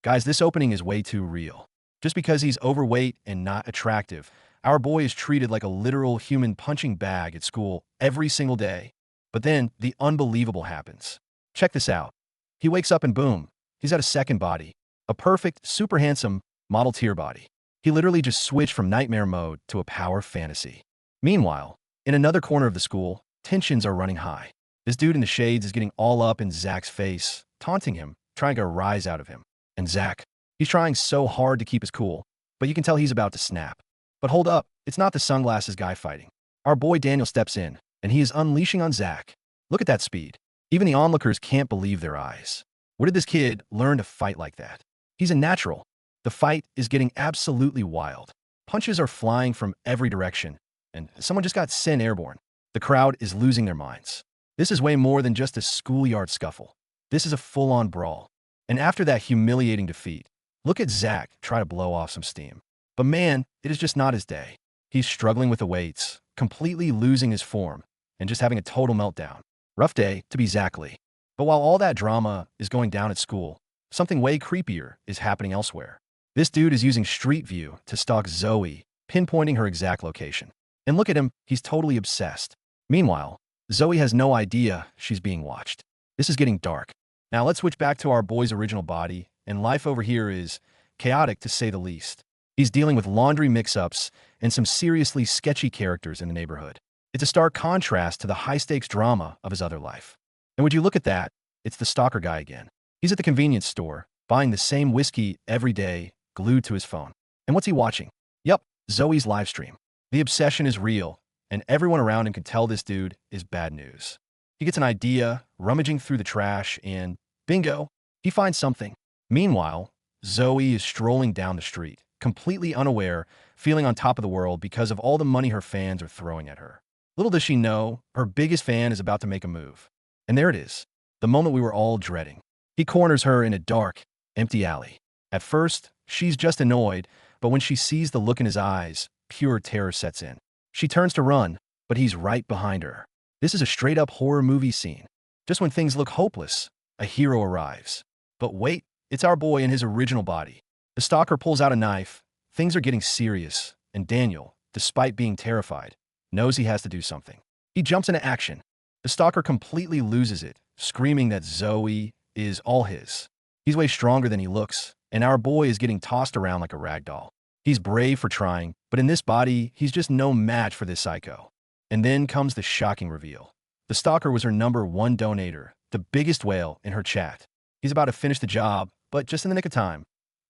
Guys, this opening is way too real. Just because he's overweight and not attractive, our boy is treated like a literal human punching bag at school every single day. But then the unbelievable happens. Check this out. He wakes up and boom, he's got a second body. A perfect, super handsome, model tier body. He literally just switched from nightmare mode to a power fantasy. Meanwhile, in another corner of the school, tensions are running high. This dude in the shades is getting all up in Zach's face, taunting him, trying to rise out of him. And Zach, he's trying so hard to keep his cool, but you can tell he's about to snap. But hold up, it's not the sunglasses guy fighting. Our boy Daniel steps in, and he is unleashing on Zach. Look at that speed. Even the onlookers can't believe their eyes. Where did this kid learn to fight like that? He's a natural. The fight is getting absolutely wild. Punches are flying from every direction, and someone just got sent airborne. The crowd is losing their minds. This is way more than just a schoolyard scuffle. This is a full-on brawl. And after that humiliating defeat, look at Zach try to blow off some steam. But man, it is just not his day. He's struggling with the weights, completely losing his form, and just having a total meltdown. Rough day to be Zach Lee. But while all that drama is going down at school, something way creepier is happening elsewhere. This dude is using Street View to stalk Zoe, pinpointing her exact location. And look at him, he's totally obsessed. Meanwhile, Zoe has no idea she's being watched. This is getting dark. Now let's switch back to our boy's original body, and life over here is chaotic to say the least. He's dealing with laundry mix-ups and some seriously sketchy characters in the neighborhood. It's a stark contrast to the high-stakes drama of his other life. And would you look at that, it's the stalker guy again. He's at the convenience store, buying the same whiskey every day, glued to his phone. And what's he watching? Yup, Zoe's live stream. The obsession is real, and everyone around him can tell this dude is bad news. He gets an idea, rummaging through the trash, and bingo, he finds something. Meanwhile, Zoe is strolling down the street, completely unaware, feeling on top of the world because of all the money her fans are throwing at her. Little does she know, her biggest fan is about to make a move. And there it is, the moment we were all dreading. He corners her in a dark, empty alley. At first, she's just annoyed, but when she sees the look in his eyes, pure terror sets in. She turns to run, but he's right behind her. This is a straight-up horror movie scene. Just when things look hopeless, a hero arrives. But wait, it's our boy in his original body. The stalker pulls out a knife, things are getting serious, and Daniel, despite being terrified, knows he has to do something. He jumps into action. The stalker completely loses it, screaming that Zoe is all his. He's way stronger than he looks, and our boy is getting tossed around like a rag doll. He's brave for trying, but in this body, he's just no match for this psycho. And then comes the shocking reveal. The stalker was her #1 donator, the biggest whale in her chat. He's about to finish the job, but just in the nick of time.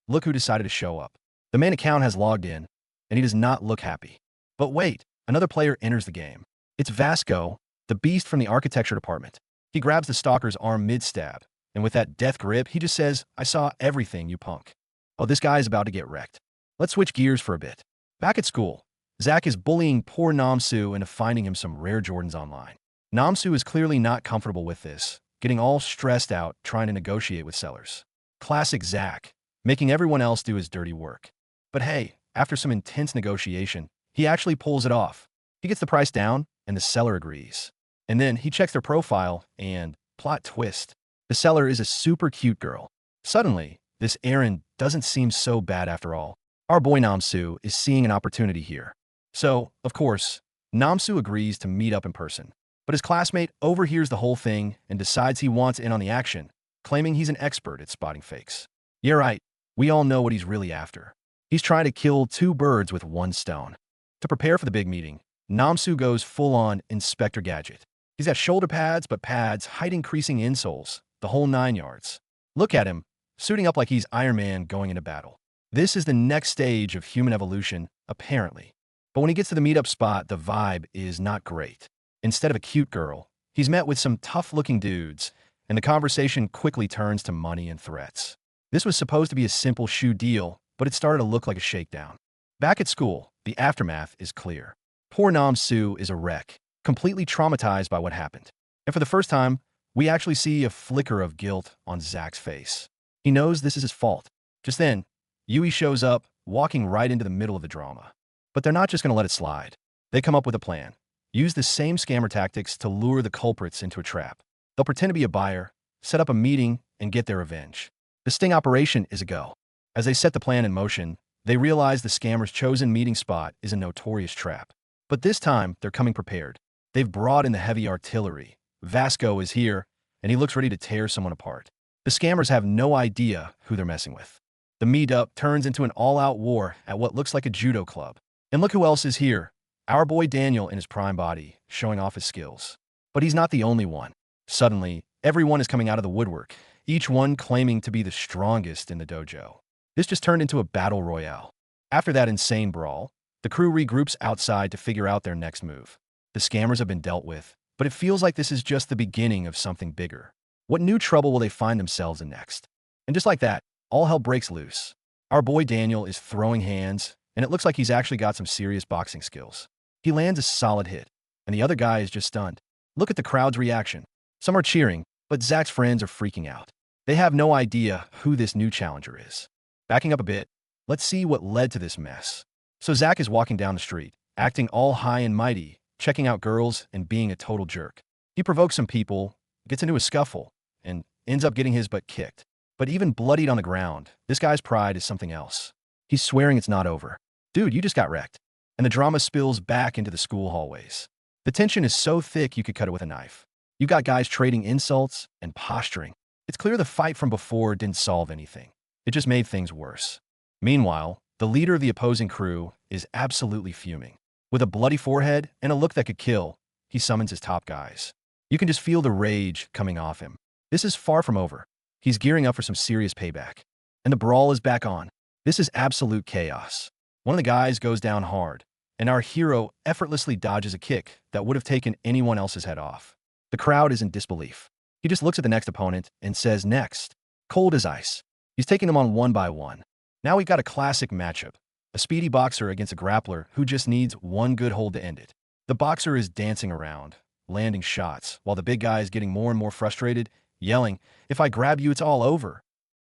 Look who decided to show up. The main account has logged in, and he does not look happy. But wait, another player enters the game. It's Vasco, the beast from the architecture department. He grabs the stalker's arm mid-stab, and with that death grip, he just says, "I saw everything, you punk." Oh, this guy is about to get wrecked. Let's switch gears for a bit. Back at school, Zach is bullying poor Namsu into finding him some rare Jordans online. Namsu is clearly not comfortable with this, getting all stressed out trying to negotiate with sellers. Classic Zach, making everyone else do his dirty work. But hey, after some intense negotiation, he actually pulls it off. He gets the price down, and the seller agrees. And then he checks their profile, and plot twist. The seller is a super cute girl. Suddenly, this errand doesn't seem so bad after all. Our boy Namsu is seeing an opportunity here. So, of course, Namsu agrees to meet up in person. But his classmate overhears the whole thing and decides he wants in on the action, claiming he's an expert at spotting fakes. Yeah, right. We all know what he's really after. He's trying to kill two birds with one stone. To prepare for the big meeting, Namsu goes full-on Inspector Gadget. He's got shoulder pads, but pads, height-increasing insoles, the whole 9 yards. Look at him, suiting up like he's Iron Man going into battle. This is the next stage of human evolution, apparently. But when he gets to the meetup spot, the vibe is not great. Instead of a cute girl, he's met with some tough-looking dudes, and the conversation quickly turns to money and threats. This was supposed to be a simple shoe deal, but it started to look like a shakedown. Back at school, the aftermath is clear. Poor Namsu is a wreck, completely traumatized by what happened. And for the first time, we actually see a flicker of guilt on Zach's face. He knows this is his fault. Just then, Yui shows up, walking right into the middle of the drama. But they're not just going to let it slide. They come up with a plan. Use the same scammer tactics to lure the culprits into a trap. They'll pretend to be a buyer, set up a meeting, and get their revenge. The The sting operation is a go. As they set the plan in motion, they realize the scammer's chosen meeting spot is a notorious trap. But this time, they're coming prepared. They've brought in the heavy artillery. Vasco is here, and he looks ready to tear someone apart. The scammers have no idea who they're messing with. The meetup turns into an all-out war at what looks like a judo club. And look who else is here. Our boy Daniel in his prime body, showing off his skills. But he's not the only one. Suddenly, everyone is coming out of the woodwork, each one claiming to be the strongest in the dojo. This just turned into a battle royale. After that insane brawl, the crew regroups outside to figure out their next move. The scammers have been dealt with, but it feels like this is just the beginning of something bigger. What new trouble will they find themselves in next? And just like that, all hell breaks loose. Our boy Daniel is throwing hands, and it looks like he's actually got some serious boxing skills. He lands a solid hit, and the other guy is just stunned. Look at the crowd's reaction. Some are cheering, but Zach's friends are freaking out. They have no idea who this new challenger is. Backing up a bit, let's see what led to this mess. So Zach is walking down the street, acting all high and mighty, checking out girls and being a total jerk. He provokes some people, gets into a scuffle, and ends up getting his butt kicked. But even bloodied on the ground, this guy's pride is something else. He's swearing it's not over. Dude, you just got wrecked. And the drama spills back into the school hallways. The tension is so thick you could cut it with a knife. You've got guys trading insults and posturing. It's clear the fight from before didn't solve anything. It just made things worse. Meanwhile, the leader of the opposing crew is absolutely fuming. With a bloody forehead and a look that could kill, he summons his top guys. You can just feel the rage coming off him. This is far from over. He's gearing up for some serious payback. And the brawl is back on. This is absolute chaos. One of the guys goes down hard, and our hero effortlessly dodges a kick that would have taken anyone else's head off. The crowd is in disbelief. He just looks at the next opponent and says, "Next." Cold as ice. He's taking them on one by one. Now we've got a classic matchup. A speedy boxer against a grappler who just needs one good hold to end it. The boxer is dancing around, landing shots, while the big guy is getting more and more frustrated, yelling, "If I grab you, it's all over."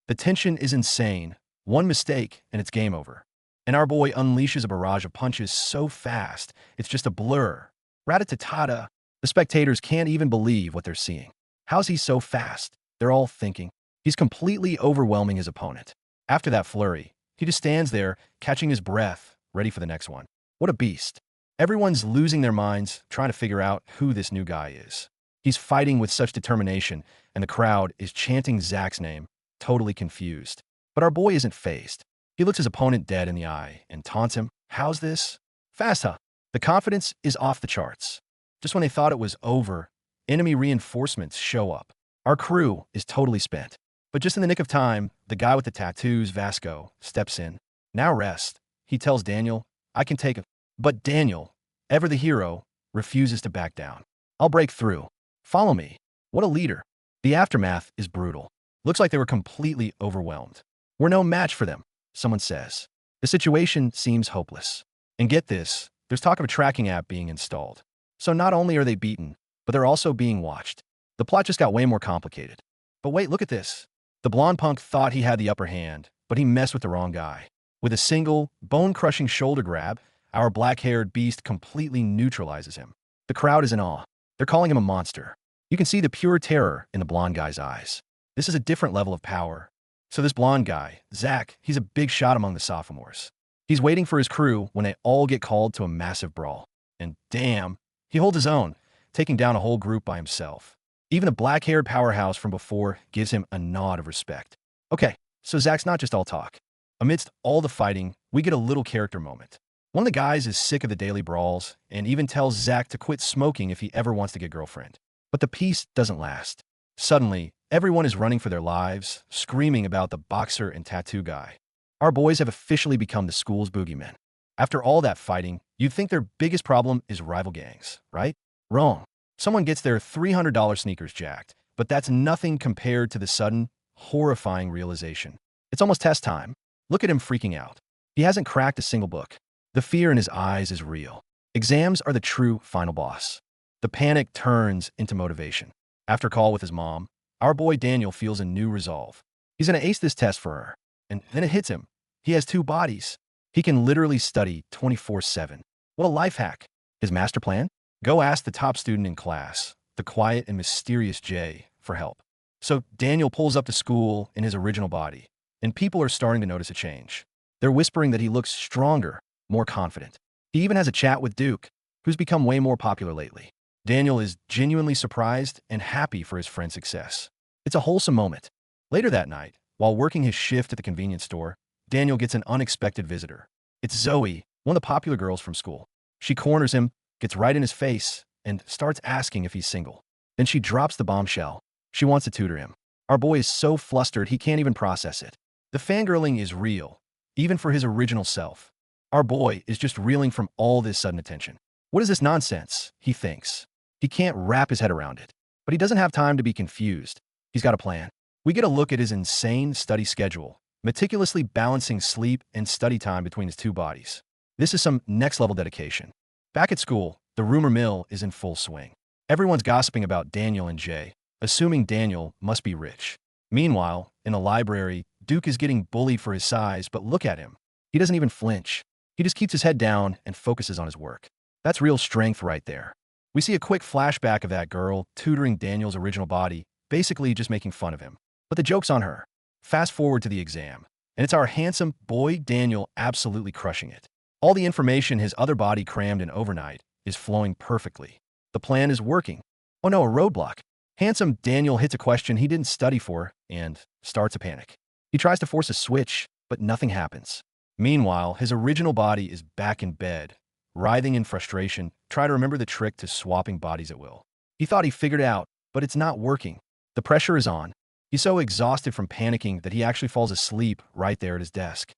The tension is insane. One mistake, and it's game over. And our boy unleashes a barrage of punches so fast, it's just a blur. Rat-a-tat-ta. The spectators can't even believe what they're seeing. How's he so fast? They're all thinking. He's completely overwhelming his opponent. After that flurry, he just stands there, catching his breath, ready for the next one. What a beast. Everyone's losing their minds, trying to figure out who this new guy is. He's fighting with such determination, and the crowd is chanting Zach's name, totally confused. But our boy isn't fazed. He looks his opponent dead in the eye and taunts him. How's this? Fast, huh? The confidence is off the charts. Just when they thought it was over, enemy reinforcements show up. Our crew is totally spent. But just in the nick of time, the guy with the tattoos, Vasco, steps in. Now rest. He tells Daniel, "I can take it." But Daniel, ever the hero, refuses to back down. "I'll break through. Follow me." What a leader. The aftermath is brutal. Looks like they were completely overwhelmed. "We're no match for them," someone says. The situation seems hopeless. And get this, there's talk of a tracking app being installed. So not only are they beaten, but they're also being watched. The plot just got way more complicated. But wait, look at this. The blonde punk thought he had the upper hand, but he messed with the wrong guy. With a single, bone-crushing shoulder grab, our black-haired beast completely neutralizes him. The crowd is in awe. They're calling him a monster. You can see the pure terror in the blonde guy's eyes. This is a different level of power. So this blonde guy, Zach, he's a big shot among the sophomores. He's waiting for his crew when they all get called to a massive brawl. And damn, he holds his own, taking down a whole group by himself. Even the black-haired powerhouse from before gives him a nod of respect. Okay, so Zach's not just all talk. Amidst all the fighting, we get a little character moment. One of the guys is sick of the daily brawls and even tells Zach to quit smoking if he ever wants to get a girlfriend. But the peace doesn't last. Suddenly, everyone is running for their lives, screaming about the boxer and tattoo guy. Our boys have officially become the school's boogeymen. After all that fighting, you'd think their biggest problem is rival gangs, right? Wrong. Someone gets their $300 sneakers jacked, but that's nothing compared to the sudden, horrifying realization. It's almost test time. Look at him freaking out. He hasn't cracked a single book. The fear in his eyes is real. Exams are the true final boss. The panic turns into motivation. After a call with his mom, our boy Daniel feels a new resolve. He's going to ace this test for her. And then it hits him. He has two bodies. He can literally study 24/7. What a life hack. His master plan? Go ask the top student in class, the quiet and mysterious Jay, for help. So Daniel pulls up to school in his original body, and people are starting to notice a change. They're whispering that he looks stronger, more confident. He even has a chat with Duke, who's become way more popular lately. Daniel is genuinely surprised and happy for his friend's success. It's a wholesome moment. Later that night, while working his shift at the convenience store, Daniel gets an unexpected visitor. It's Zoe, one of the popular girls from school. She corners him, gets right in his face, and starts asking if he's single. Then she drops the bombshell. She wants to tutor him. Our boy is so flustered he can't even process it. The fangirling is real, even for his original self. Our boy is just reeling from all this sudden attention. What is this nonsense? He thinks. He can't wrap his head around it. But he doesn't have time to be confused. He's got a plan. We get a look at his insane study schedule, meticulously balancing sleep and study time between his two bodies. This is some next-level dedication. Back at school, the rumor mill is in full swing. Everyone's gossiping about Daniel and Jay, assuming Daniel must be rich. Meanwhile, in a library, Duke is getting bullied for his size, but look at him. He doesn't even flinch. He just keeps his head down and focuses on his work. That's real strength right there. We see a quick flashback of that girl tutoring Daniel's original body, basically just making fun of him. But the joke's on her. Fast forward to the exam, and it's our handsome boy Daniel absolutely crushing it. All the information his other body crammed in overnight is flowing perfectly. The plan is working. Oh no, a roadblock. Handsome Daniel hits a question he didn't study for and starts a panic. He tries to force a switch, but nothing happens. Meanwhile, his original body is back in bed, writhing in frustration, trying to remember the trick to swapping bodies at will. He thought he figured it out, but it's not working. The pressure is on. He's so exhausted from panicking that he actually falls asleep right there at his desk.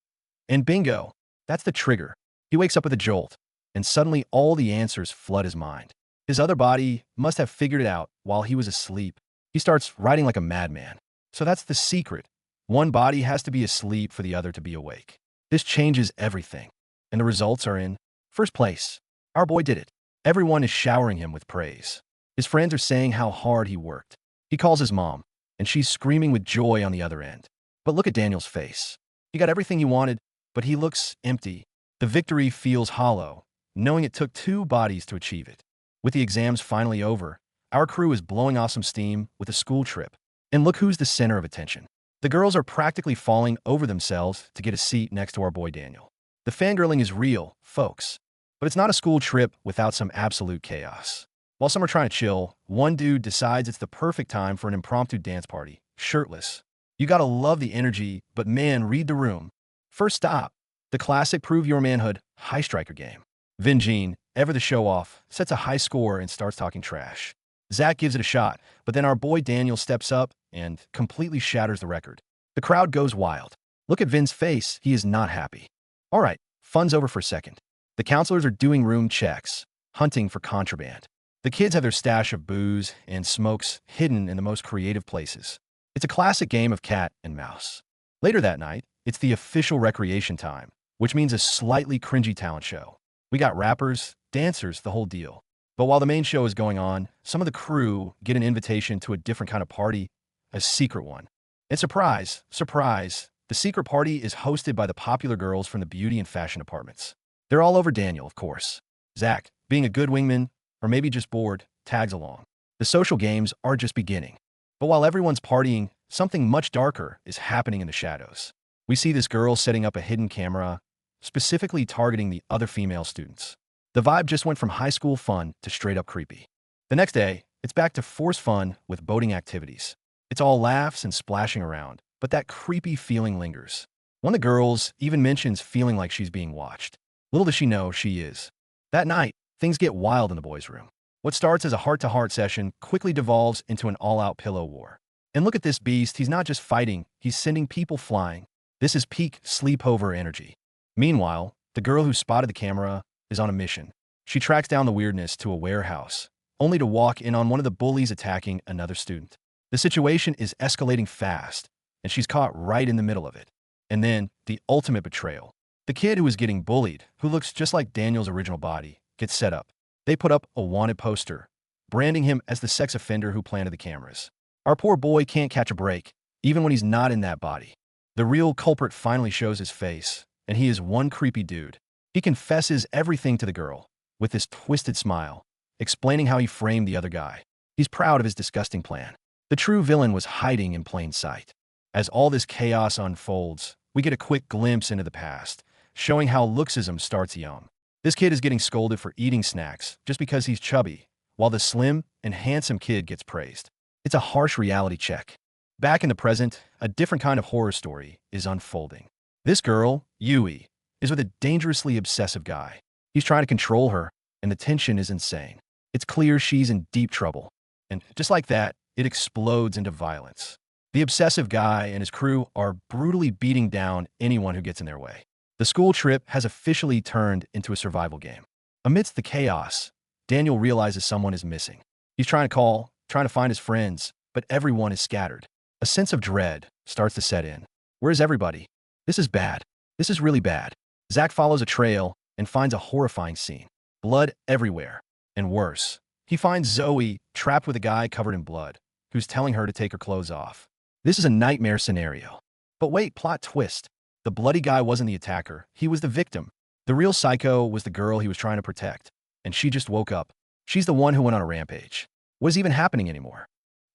And bingo, that's the trigger. He wakes up with a jolt, and suddenly all the answers flood his mind. His other body must have figured it out while he was asleep. He starts writing like a madman. So that's the secret. One body has to be asleep for the other to be awake. This changes everything. And the results are in first place. Our boy did it. Everyone is showering him with praise. His friends are saying how hard he worked. He calls his mom, and she's screaming with joy on the other end. But look at Daniel's face. He got everything he wanted, but he looks empty. The victory feels hollow, knowing it took two bodies to achieve it. With the exams finally over, our crew is blowing off some steam with a school trip. And look who's the center of attention. The girls are practically falling over themselves to get a seat next to our boy Daniel. The fangirling is real, folks. But it's not a school trip without some absolute chaos. While some are trying to chill, one dude decides it's the perfect time for an impromptu dance party, shirtless. You gotta love the energy, but man, read the room. First stop, the classic prove your manhood high striker game. Vinjean, ever the show-off, sets a high score and starts talking trash. Zach gives it a shot, but then our boy Daniel steps up and completely shatters the record. The crowd goes wild. Look at Vin's face, he is not happy. All right, fun's over for a second. The counselors are doing room checks, hunting for contraband. The kids have their stash of booze and smokes hidden in the most creative places. It's a classic game of cat and mouse. Later that night, it's the official recreation time, which means a slightly cringy talent show. We got rappers, dancers, the whole deal. But while the main show is going on, some of the crew get an invitation to a different kind of party, a secret one. And surprise, surprise, the secret party is hosted by the popular girls from the beauty and fashion departments. They're all over Daniel, of course. Zach, being a good wingman, or maybe just bored, tags along. The social games are just beginning. But while everyone's partying, something much darker is happening in the shadows. We see this girl setting up a hidden camera, specifically targeting the other female students. The vibe just went from high school fun to straight up creepy. The next day, it's back to forced fun with boating activities. It's all laughs and splashing around, but that creepy feeling lingers. One of the girls even mentions feeling like she's being watched. Little does she know she is. That night, things get wild in the boys' room. What starts as a heart-to-heart session quickly devolves into an all-out pillow war. And look at this beast, he's not just fighting, he's sending people flying. This is peak sleepover energy. Meanwhile, the girl who spotted the camera is on a mission. She tracks down the weirdness to a warehouse, only to walk in on one of the bullies attacking another student. The situation is escalating fast, and she's caught right in the middle of it. And then, the ultimate betrayal. The kid who is getting bullied, who looks just like Daniel's original body, gets set up. They put up a wanted poster, branding him as the sex offender who planted the cameras. Our poor boy can't catch a break, even when he's not in that body. The real culprit finally shows his face, and he is one creepy dude. He confesses everything to the girl, with this twisted smile, explaining how he framed the other guy. He's proud of his disgusting plan. The true villain was hiding in plain sight. As all this chaos unfolds, we get a quick glimpse into the past, showing how looksism starts young. This kid is getting scolded for eating snacks just because he's chubby, while the slim and handsome kid gets praised. It's a harsh reality check. Back in the present, a different kind of horror story is unfolding. This girl, Yui, is with a dangerously obsessive guy. He's trying to control her, and the tension is insane. It's clear she's in deep trouble. And just like that, it explodes into violence. The obsessive guy and his crew are brutally beating down anyone who gets in their way. The school trip has officially turned into a survival game. Amidst the chaos, Daniel realizes someone is missing. He's trying to call, trying to find his friends, but everyone is scattered. A sense of dread starts to set in. Where's everybody? This is bad. This is really bad. Zach follows a trail and finds a horrifying scene. Blood everywhere. And worse, he finds Zoe trapped with a guy covered in blood, who's telling her to take her clothes off. This is a nightmare scenario. But wait, plot twist. The bloody guy wasn't the attacker, he was the victim. The real psycho was the girl he was trying to protect. And she just woke up. She's the one who went on a rampage. What is even happening anymore?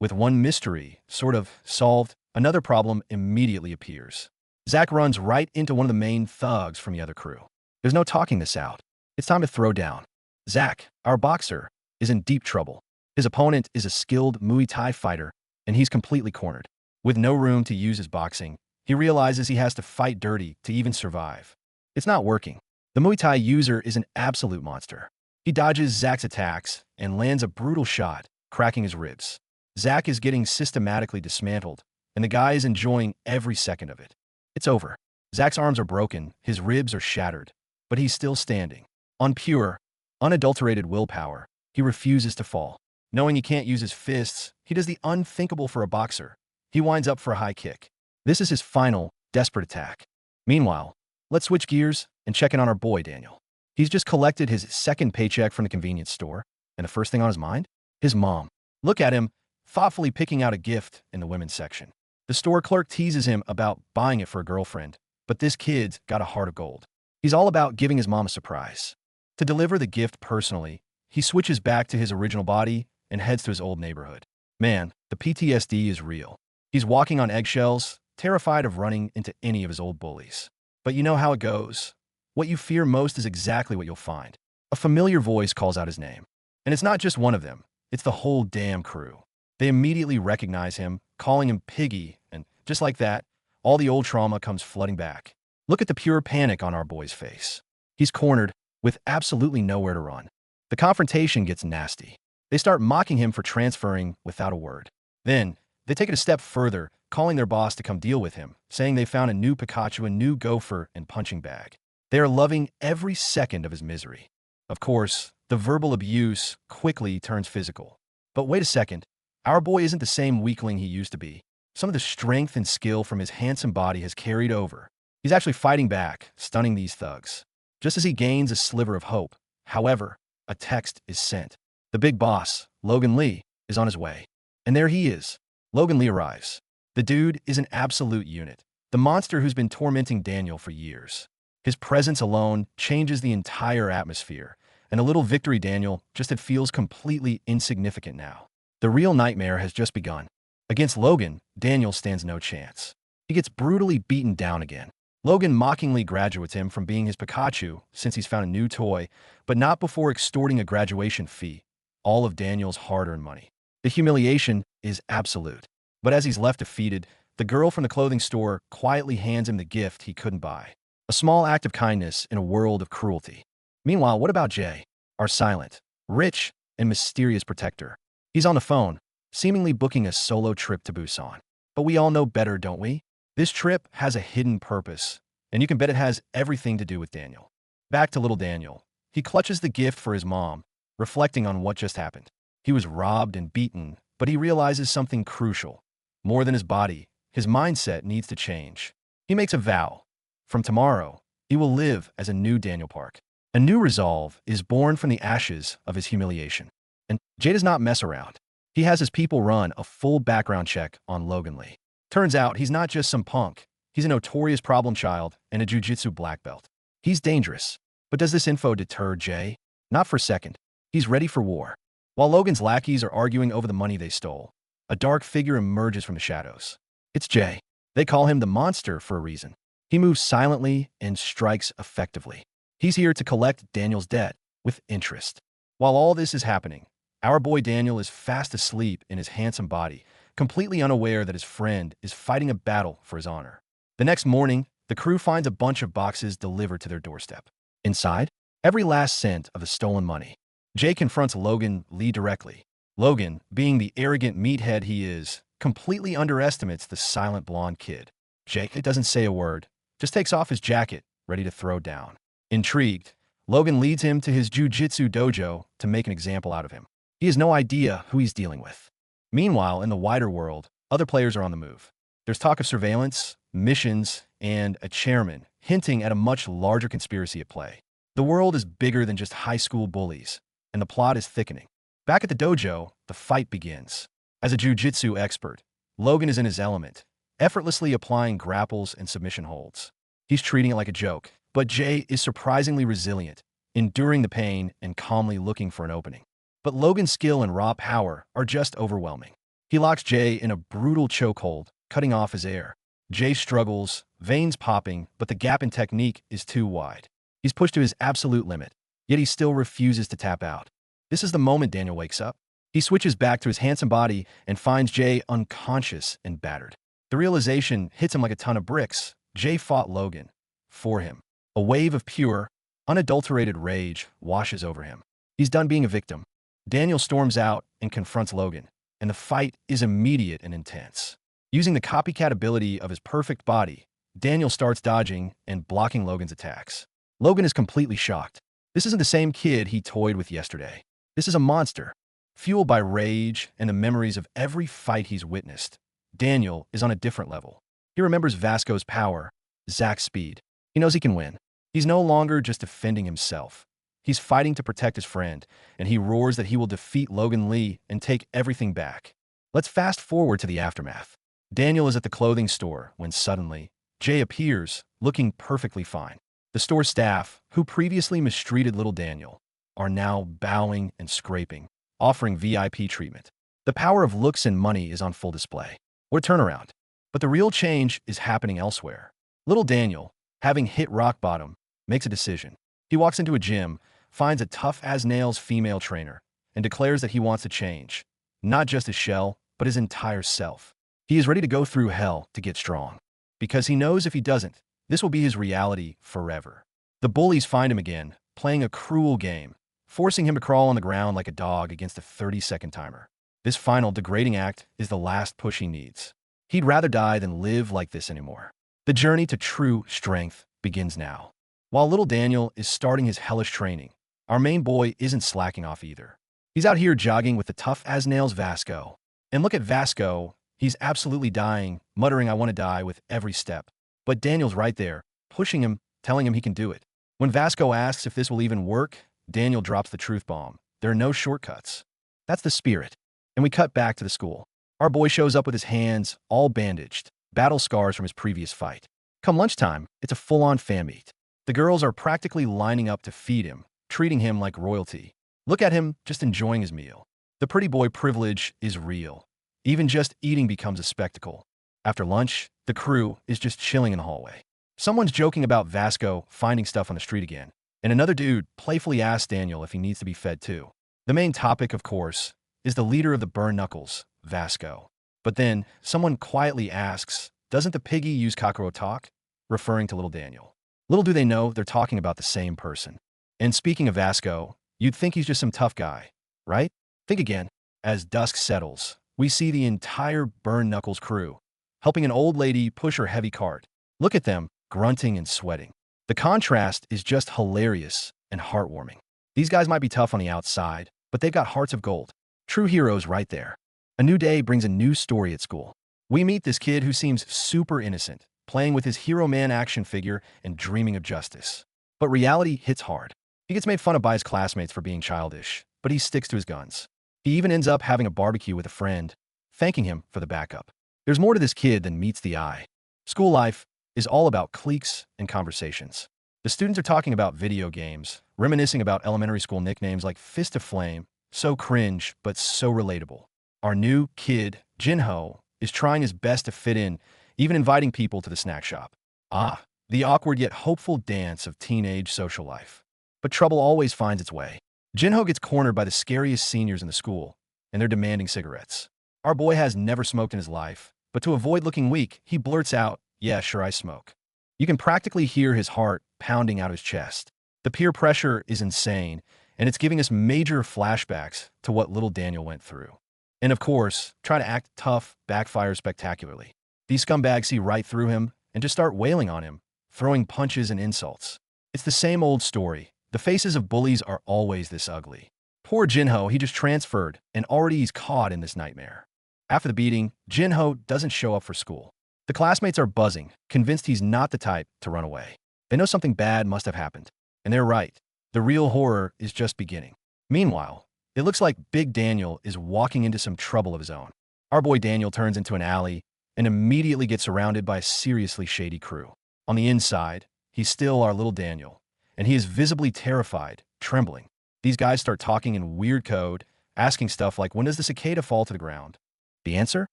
With one mystery sort of solved, another problem immediately appears. Zach runs right into one of the main thugs from the other crew. There's no talking this out. It's time to throw down. Zach, our boxer, is in deep trouble. His opponent is a skilled Muay Thai fighter, and he's completely cornered. With no room to use his boxing, he realizes he has to fight dirty to even survive. It's not working. The Muay Thai user is an absolute monster. He dodges Zach's attacks and lands a brutal shot, cracking his ribs. Zach is getting systematically dismantled, and the guy is enjoying every second of it. It's over. Zach's arms are broken, his ribs are shattered, but he's still standing. On pure, unadulterated willpower, he refuses to fall. Knowing he can't use his fists, he does the unthinkable for a boxer. He winds up for a high kick. This is his final, desperate attack. Meanwhile, let's switch gears and check in on our boy, Daniel. He's just collected his second paycheck from the convenience store, and the first thing on his mind? His mom. Look at him, thoughtfully picking out a gift in the women's section. The store clerk teases him about buying it for a girlfriend, but this kid's got a heart of gold. He's all about giving his mom a surprise. To deliver the gift personally, he switches back to his original body and heads to his old neighborhood. Man, the PTSD is real. He's walking on eggshells, terrified of running into any of his old bullies. But you know how it goes. What you fear most is exactly what you'll find. A familiar voice calls out his name. And it's not just one of them, it's the whole damn crew. They immediately recognize him, calling him Piggy, and just like that, all the old trauma comes flooding back. Look at the pure panic on our boy's face. He's cornered, with absolutely nowhere to run. The confrontation gets nasty. They start mocking him for transferring without a word. Then, they take it a step further, calling their boss to come deal with him, saying they found a new Pikachu, a new gopher, and punching bag. They are loving every second of his misery. Of course, the verbal abuse quickly turns physical. But wait a second, our boy isn't the same weakling he used to be. Some of the strength and skill from his handsome body has carried over. He's actually fighting back, stunning these thugs. Just as he gains a sliver of hope, however, a text is sent. The big boss, Logan Lee, is on his way. And there he is. Logan Lee arrives. The dude is an absolute unit. The monster who's been tormenting Daniel for years. His presence alone changes the entire atmosphere, and a little victory Daniel just feels completely insignificant now. The real nightmare has just begun. Against Logan, Daniel stands no chance. He gets brutally beaten down again. Logan mockingly graduates him from being his Pikachu since he's found a new toy, but not before extorting a graduation fee, all of Daniel's hard-earned money. The humiliation is absolute. But as he's left defeated, the girl from the clothing store quietly hands him the gift he couldn't buy. A small act of kindness in a world of cruelty. Meanwhile, what about Jay, our silent, rich, and mysterious protector? He's on the phone, seemingly booking a solo trip to Busan. But we all know better, don't we? This trip has a hidden purpose, and you can bet it has everything to do with Daniel. Back to little Daniel. He clutches the gift for his mom, reflecting on what just happened. He was robbed and beaten, but he realizes something crucial. More than his body, his mindset needs to change. He makes a vow. From tomorrow, he will live as a new Daniel Park. A new resolve is born from the ashes of his humiliation. And Jay does not mess around. He has his people run a full background check on Logan Lee. Turns out he's not just some punk. He's a notorious problem child and a jiu-jitsu black belt. He's dangerous. But does this info deter Jay? Not for a second. He's ready for war. While Logan's lackeys are arguing over the money they stole, A dark figure emerges from the shadows. It's Jay. They call him the monster for a reason. He moves silently and strikes effectively. He's here to collect Daniel's debt with interest. While all this is happening, our boy Daniel is fast asleep in his handsome body, completely unaware that his friend is fighting a battle for his honor. The next morning, the crew finds a bunch of boxes delivered to their doorstep. Inside, every last cent of the stolen money. Jay confronts Logan Lee directly. Logan, being the arrogant meathead he is, completely underestimates the silent blonde kid. Jay doesn't say a word, just takes off his jacket, ready to throw down. Intrigued, Logan leads him to his jiu-jitsu dojo to make an example out of him. He has no idea who he's dealing with. Meanwhile, in the wider world, other players are on the move. There's talk of surveillance, missions, and a chairman, hinting at a much larger conspiracy at play. The world is bigger than just high school bullies, and the plot is thickening. Back at the dojo, the fight begins. As a jiu-jitsu expert, Logan is in his element, effortlessly applying grapples and submission holds. He's treating it like a joke, but Jay is surprisingly resilient, enduring the pain and calmly looking for an opening. But Logan's skill and raw power are just overwhelming. He locks Jay in a brutal chokehold, cutting off his air. Jay struggles, veins popping, but the gap in technique is too wide. He's pushed to his absolute limit, yet he still refuses to tap out. This is the moment Daniel wakes up. He switches back to his handsome body and finds Jay unconscious and battered. The realization hits him like a ton of bricks. Jay fought Logan for him. A wave of pure, unadulterated rage washes over him. He's done being a victim. Daniel storms out and confronts Logan, and the fight is immediate and intense. Using the copycat ability of his perfect body, Daniel starts dodging and blocking Logan's attacks. Logan is completely shocked. This isn't the same kid he toyed with yesterday. This is a monster. Fueled by rage and the memories of every fight he's witnessed, Daniel is on a different level. He remembers Vasco's power, Zach's speed. He knows he can win. He's no longer just defending himself. He's fighting to protect his friend, and he roars that he will defeat Logan Lee and take everything back. Let's fast forward to the aftermath. Daniel is at the clothing store when suddenly, Jay appears, looking perfectly fine. The store staff, who previously mistreated little Daniel, are now bowing and scraping, offering VIP treatment. The power of looks and money is on full display. What a turnaround. But the real change is happening elsewhere. Little Daniel, having hit rock bottom, makes a decision. He walks into a gym, finds a tough-as-nails female trainer, and declares that he wants to change. Not just his shell, but his entire self. He is ready to go through hell to get strong. Because he knows if he doesn't, this will be his reality forever. The bullies find him again, playing a cruel game, forcing him to crawl on the ground like a dog against a 30-second timer. This final degrading act is the last push he needs. He'd rather die than live like this anymore. The journey to true strength begins now. While little Daniel is starting his hellish training, our main boy isn't slacking off either. He's out here jogging with the tough-as-nails Vasco. And look at Vasco, he's absolutely dying, muttering, "I want to die," with every step. But Daniel's right there, pushing him, telling him he can do it. When Vasco asks if this will even work, Daniel drops the truth bomb. There are no shortcuts. That's the spirit. And we cut back to the school. Our boy shows up with his hands all bandaged, battle scars from his previous fight. Come lunchtime, it's a full-on fan meet. The girls are practically lining up to feed him, treating him like royalty. Look at him just enjoying his meal. The pretty boy privilege is real. Even just eating becomes a spectacle. After lunch, the crew is just chilling in the hallway. Someone's joking about Vasco finding stuff on the street again, and another dude playfully asks Daniel if he needs to be fed too. The main topic, of course, is the leader of the Burn Knuckles, Vasco. But then, someone quietly asks, "Doesn't the piggy use Kakuro talk?" referring to little Daniel. Little do they know they're talking about the same person. And speaking of Vasco, you'd think he's just some tough guy, right? Think again. As dusk settles, we see the entire Burn Knuckles crew, helping an old lady push her heavy cart. Look at them, grunting and sweating. The contrast is just hilarious and heartwarming. These guys might be tough on the outside, but they've got hearts of gold. True heroes right there. A new day brings a new story at school. We meet this kid who seems super innocent, playing with his Hero Man action figure and dreaming of justice. But reality hits hard. He gets made fun of by his classmates for being childish, but he sticks to his guns. He even ends up having a barbecue with a friend, thanking him for the backup. There's more to this kid than meets the eye. School life is all about cliques and conversations. The students are talking about video games, reminiscing about elementary school nicknames like Fist of Flame, so cringe but so relatable. Our new kid, Jinho is trying his best to fit in, even inviting people to the snack shop. Ah, the awkward yet hopeful dance of teenage social life. But trouble always finds its way. Jinho gets cornered by the scariest seniors in the school, and they're demanding cigarettes. Our boy has never smoked in his life, but to avoid looking weak, he blurts out, "Yeah, sure, I smoke." You can practically hear his heart pounding out his chest. The peer pressure is insane, and it's giving us major flashbacks to what little Daniel went through. And of course, try to act tough backfires spectacularly. These scumbags see right through him and just start wailing on him, throwing punches and insults. It's the same old story. The faces of bullies are always this ugly. Poor Jinho, he just transferred, and already he's caught in this nightmare. After the beating, Jinho doesn't show up for school. The classmates are buzzing, convinced he's not the type to run away. They know something bad must have happened. And they're right. The real horror is just beginning. Meanwhile, it looks like Big Daniel is walking into some trouble of his own. Our boy Daniel turns into an alley and immediately gets surrounded by a seriously shady crew. On the inside, he's still our little Daniel, and he is visibly terrified, trembling. These guys start talking in weird code, asking stuff like, when does the cicada fall to the ground? The answer?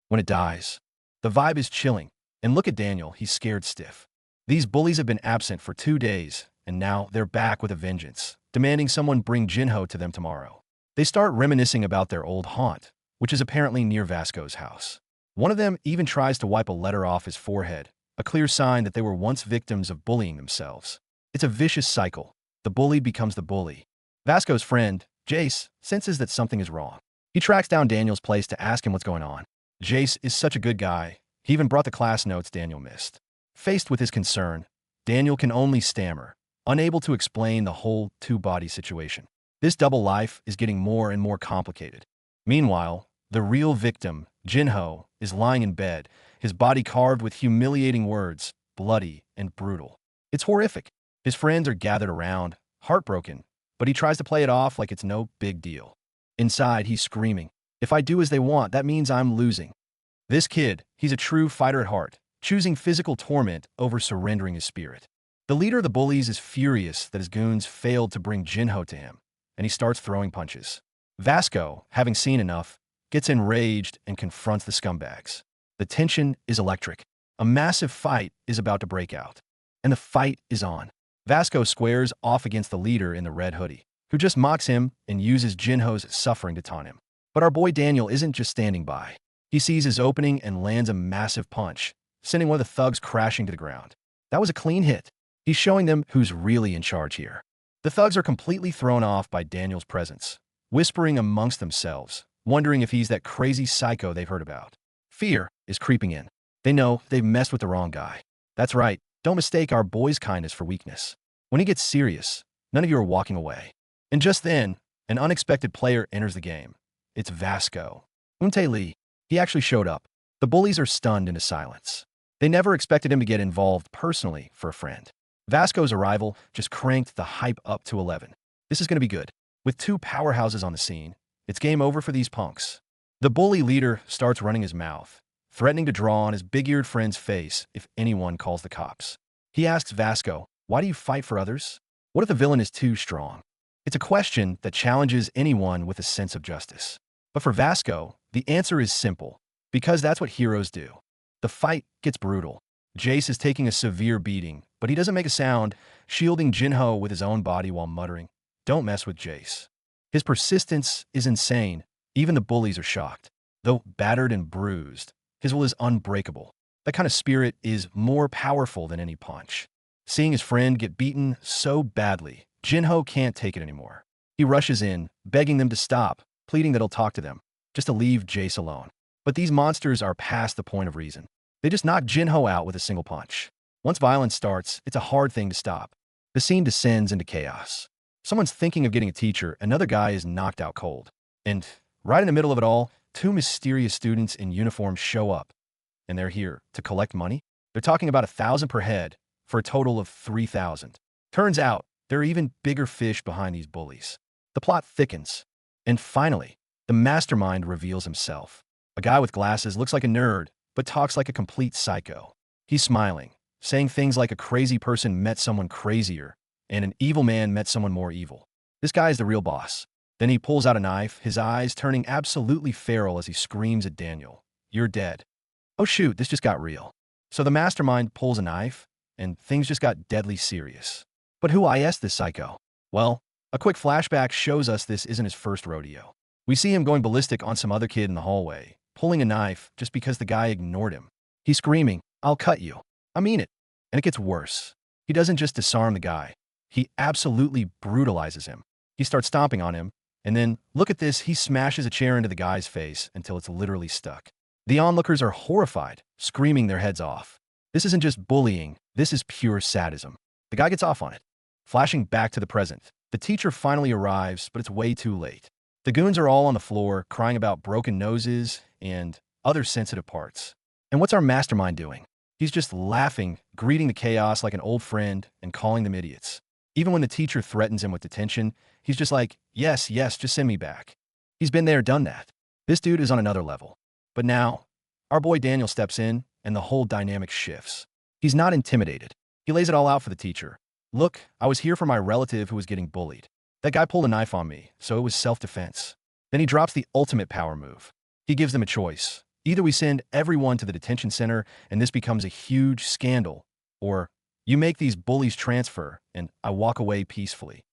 When it dies. The vibe is chilling, and look at Daniel, he's scared stiff. These bullies have been absent for 2 days, and now they're back with a vengeance, demanding someone bring Jinho to them tomorrow. They start reminiscing about their old haunt, which is apparently near Vasco's house. One of them even tries to wipe a letter off his forehead, a clear sign that they were once victims of bullying themselves. It's a vicious cycle. The bullied becomes the bully. Vasco's friend, Jace, senses that something is wrong. He tracks down Daniel's place to ask him what's going on. Jace is such a good guy. He even brought the class notes Daniel missed. Faced with his concern, Daniel can only stammer, unable to explain the whole two-body situation. This double life is getting more and more complicated. Meanwhile, the real victim, Jinho, is lying in bed, his body carved with humiliating words, bloody and brutal. It's horrific. His friends are gathered around, heartbroken, but he tries to play it off like it's no big deal. Inside, he's screaming, "If I do as they want, that means I'm losing." This kid, he's a true fighter at heart, choosing physical torment over surrendering his spirit. The leader of the bullies is furious that his goons failed to bring Jinho to him, and he starts throwing punches. Vasco, having seen enough, gets enraged and confronts the scumbags. The tension is electric. A massive fight is about to break out. And the fight is on. Vasco squares off against the leader in the red hoodie, who just mocks him and uses Jinho's suffering to taunt him. But our boy Daniel isn't just standing by. He sees his opening and lands a massive punch, sending one of the thugs crashing to the ground. That was a clean hit. He's showing them who's really in charge here. The thugs are completely thrown off by Daniel's presence, whispering amongst themselves, wondering if he's that crazy psycho they've heard about. Fear is creeping in. They know they've messed with the wrong guy. That's right, don't mistake our boy's kindness for weakness. When he gets serious, none of you are walking away. And just then, an unexpected player enters the game. It's Vasco. Unte Lee. He actually showed up. The bullies are stunned into silence. They never expected him to get involved personally for a friend. Vasco's arrival just cranked the hype up to 11. This is going to be good. With 2 powerhouses on the scene, it's game over for these punks. The bully leader starts running his mouth, threatening to draw on his big-eared friend's face if anyone calls the cops. He asks Vasco, "Why do you fight for others? What if the villain is too strong?" It's a question that challenges anyone with a sense of justice. But for Vasco, the answer is simple, because that's what heroes do. The fight gets brutal. Jace is taking a severe beating, but he doesn't make a sound, shielding Jinho with his own body while muttering, "Don't mess with Jace." His persistence is insane. Even the bullies are shocked. Though battered and bruised, his will is unbreakable. That kind of spirit is more powerful than any punch. Seeing his friend get beaten so badly, Jinho can't take it anymore. He rushes in, begging them to stop, pleading that he'll talk to them, just to leave Jace alone. But these monsters are past the point of reason. They just knock Jinho out with a single punch. Once violence starts, it's a hard thing to stop. The scene descends into chaos. Someone's thinking of getting a teacher, another guy is knocked out cold. And right in the middle of it all, 2 mysterious students in uniform show up. And they're here to collect money. They're talking about 1,000 per head for a total of 3,000. Turns out, there are even bigger fish behind these bullies. The plot thickens. And finally, the mastermind reveals himself. A guy with glasses looks like a nerd, but talks like a complete psycho. He's smiling, saying things like a crazy person met someone crazier, and an evil man met someone more evil. This guy is the real boss. Then he pulls out a knife, his eyes turning absolutely feral as he screams at Daniel. you're dead. Oh shoot, this just got real. So the mastermind pulls a knife, and things just got deadly serious. But who is this psycho? Well, a quick flashback shows us this isn't his first rodeo. We see him going ballistic on some other kid in the hallway, pulling a knife just because the guy ignored him. He's screaming, "I'll cut you. I mean it." And it gets worse. He doesn't just disarm the guy. He absolutely brutalizes him. He starts stomping on him, and then, look at this, he smashes a chair into the guy's face until it's literally stuck. The onlookers are horrified, screaming their heads off. This isn't just bullying, this is pure sadism. The guy gets off on it. Flashing back to the present, the teacher finally arrives, but it's way too late. The goons are all on the floor, crying about broken noses and other sensitive parts. And what's our mastermind doing? He's just laughing, greeting the chaos like an old friend, and calling them idiots. Even when the teacher threatens him with detention, he's just like, yes, just send me back. He's been there, done that. This dude is on another level. But now, our boy Daniel steps in, and the whole dynamic shifts. He's not intimidated. He lays it all out for the teacher. Look, I was here for my relative who was getting bullied. That guy pulled a knife on me, so it was self-defense. Then he drops the ultimate power move. He gives them a choice. Either we send everyone to the detention center and this becomes a huge scandal, or you make these bullies transfer and I walk away peacefully.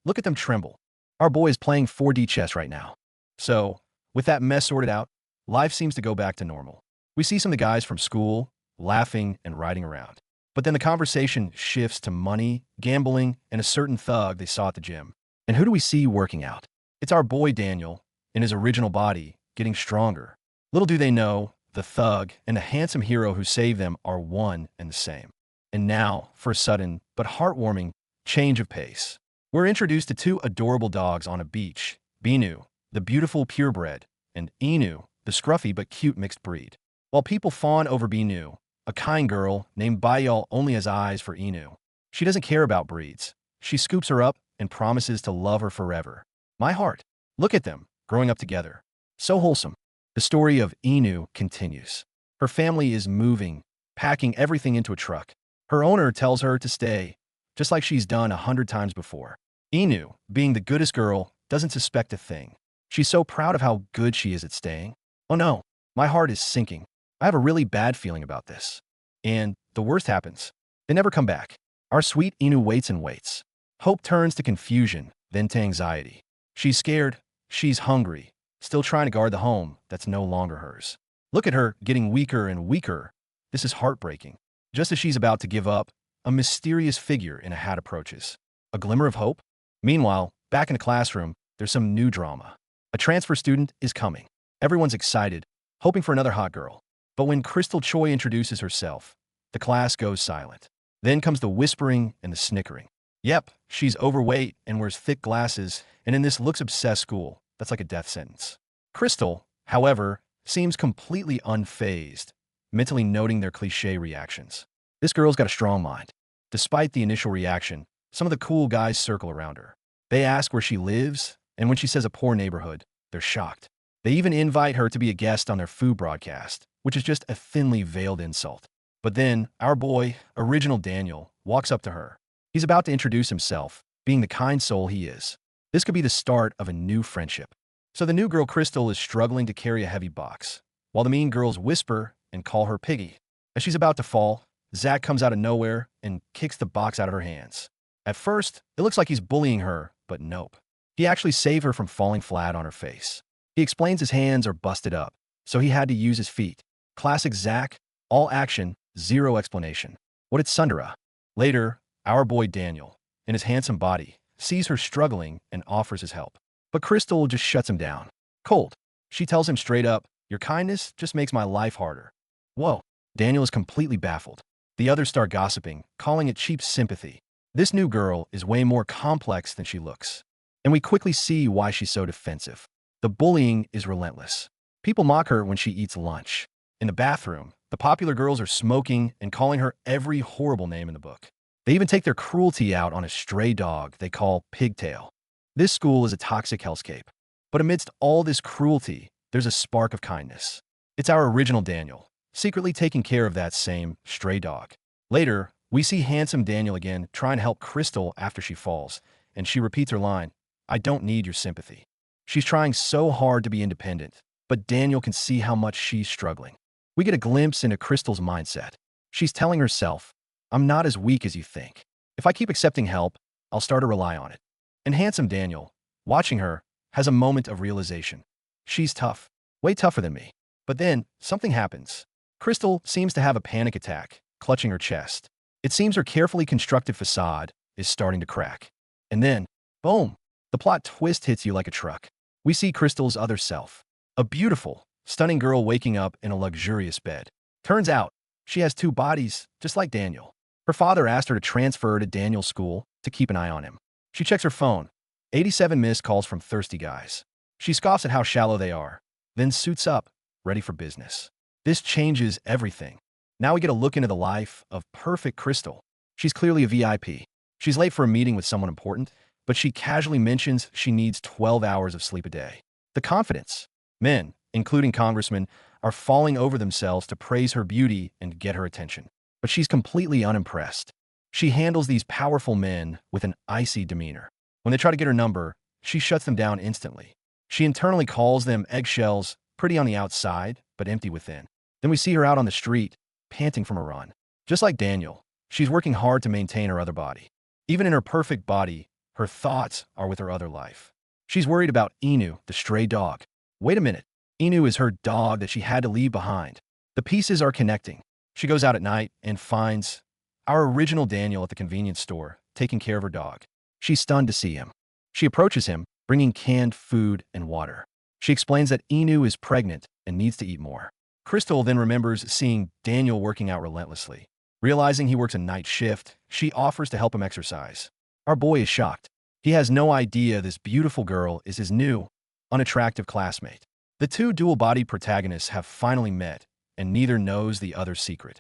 Look at them tremble. Our boy is playing 4D chess right now. So, with that mess sorted out, life seems to go back to normal. We see some of the guys from school laughing and riding around. But then the conversation shifts to money, gambling, and a certain thug they saw at the gym. And who do we see working out? It's our boy Daniel, in his original body, getting stronger. Little do they know, the thug and the handsome hero who saved them are one and the same. And now, for a sudden, but heartwarming, change of pace. We're introduced to two adorable dogs on a beach, Binu, the beautiful purebred, and Inu, the scruffy but cute mixed breed. While people fawn over Binu, a kind girl named Bayal only has eyes for Inu. She doesn't care about breeds. She scoops her up and promises to love her forever. My heart. Look at them, growing up together. So wholesome. The story of Inu continues. Her family is moving, packing everything into a truck. Her owner tells her to stay, just like she's done 100 times before. Inu, being the goodest girl, doesn't suspect a thing. She's so proud of how good she is at staying. Oh no, my heart is sinking. I have a really bad feeling about this. And the worst happens. They never come back. Our sweet Inu waits and waits. Hope turns to confusion, then to anxiety. She's scared. She's hungry. Still trying to guard the home that's no longer hers. Look at her getting weaker and weaker. This is heartbreaking. Just as she's about to give up, a mysterious figure in a hat approaches. A glimmer of hope? Meanwhile, back in the classroom, there's some new drama. A transfer student is coming. Everyone's excited, hoping for another hot girl. But when Crystal Choi introduces herself, the class goes silent. Then comes the whispering and the snickering. Yep, she's overweight and wears thick glasses, and in this looks-obsessed school, that's like a death sentence. Crystal, however, seems completely unfazed, mentally noting their cliché reactions. This girl's got a strong mind. Despite the initial reaction, some of the cool guys circle around her. They ask where she lives, and when she says a poor neighborhood, they're shocked. They even invite her to be a guest on their food broadcast, which is just a thinly veiled insult. But then, our boy, original Daniel, walks up to her. He's about to introduce himself, being the kind soul he is. This could be the start of a new friendship. So the new girl Crystal is struggling to carry a heavy box, while the mean girls whisper and call her Piggy. As she's about to fall, Zach comes out of nowhere and kicks the box out of her hands. At first, it looks like he's bullying her, but nope. He actually saved her from falling flat on her face. He explains his hands are busted up, so he had to use his feet. Classic Zach, all action, zero explanation. What it's Sundara. Later, our boy Daniel, in his handsome body, sees her struggling and offers his help. But Crystal just shuts him down. Cold. She tells him straight up, "Your kindness just makes my life harder." Whoa. Daniel is completely baffled. The others start gossiping, calling it cheap sympathy. This new girl is way more complex than she looks. And we quickly see why she's so defensive. The bullying is relentless. People mock her when she eats lunch. In the bathroom, the popular girls are smoking and calling her every horrible name in the book. They even take their cruelty out on a stray dog they call Pigtail. This school is a toxic hellscape. But amidst all this cruelty, there's a spark of kindness. It's our original Daniel, secretly taking care of that same stray dog. Later, we see handsome Daniel again trying to help Crystal after she falls, and she repeats her line, "I don't need your sympathy." She's trying so hard to be independent, but Daniel can see how much she's struggling. We get a glimpse into Crystal's mindset. She's telling herself, I'm not as weak as you think. If I keep accepting help, I'll start to rely on it. And handsome Daniel, watching her, has a moment of realization. She's tough, way tougher than me. But then, something happens. Crystal seems to have a panic attack, clutching her chest. It seems her carefully constructed facade is starting to crack. And then, boom, the plot twist hits you like a truck. We see Crystal's other self, a beautiful, stunning girl waking up in a luxurious bed. Turns out, she has two bodies, just like Daniel. Her father asked her to transfer to Daniel's school to keep an eye on him. She checks her phone. 87 missed calls from thirsty guys. She scoffs at how shallow they are, then suits up, ready for business. This changes everything. Now we get a look into the life of perfect Crystal. She's clearly a VIP. She's late for a meeting with someone important, but she casually mentions she needs 12 hours of sleep a day. The confidence. Men, including congressmen, are falling over themselves to praise her beauty and get her attention. But she's completely unimpressed. She handles these powerful men with an icy demeanor. When they try to get her number, she shuts them down instantly. She internally calls them eggshells, pretty on the outside, but empty within. Then we see her out on the street, panting from a run. Just like Daniel, she's working hard to maintain her other body. Even in her perfect body, her thoughts are with her other life. She's worried about Inu, the stray dog. Wait a minute. Inu is her dog that she had to leave behind. The pieces are connecting. She goes out at night and finds our original Daniel at the convenience store, taking care of her dog. She's stunned to see him. She approaches him, bringing canned food and water. She explains that Inu is pregnant and needs to eat more. Crystal then remembers seeing Daniel working out relentlessly. Realizing he works a night shift, she offers to help him exercise. Our boy is shocked. He has no idea this beautiful girl is his new, unattractive classmate. The two dual-bodied protagonists have finally met, and neither knows the other's secret.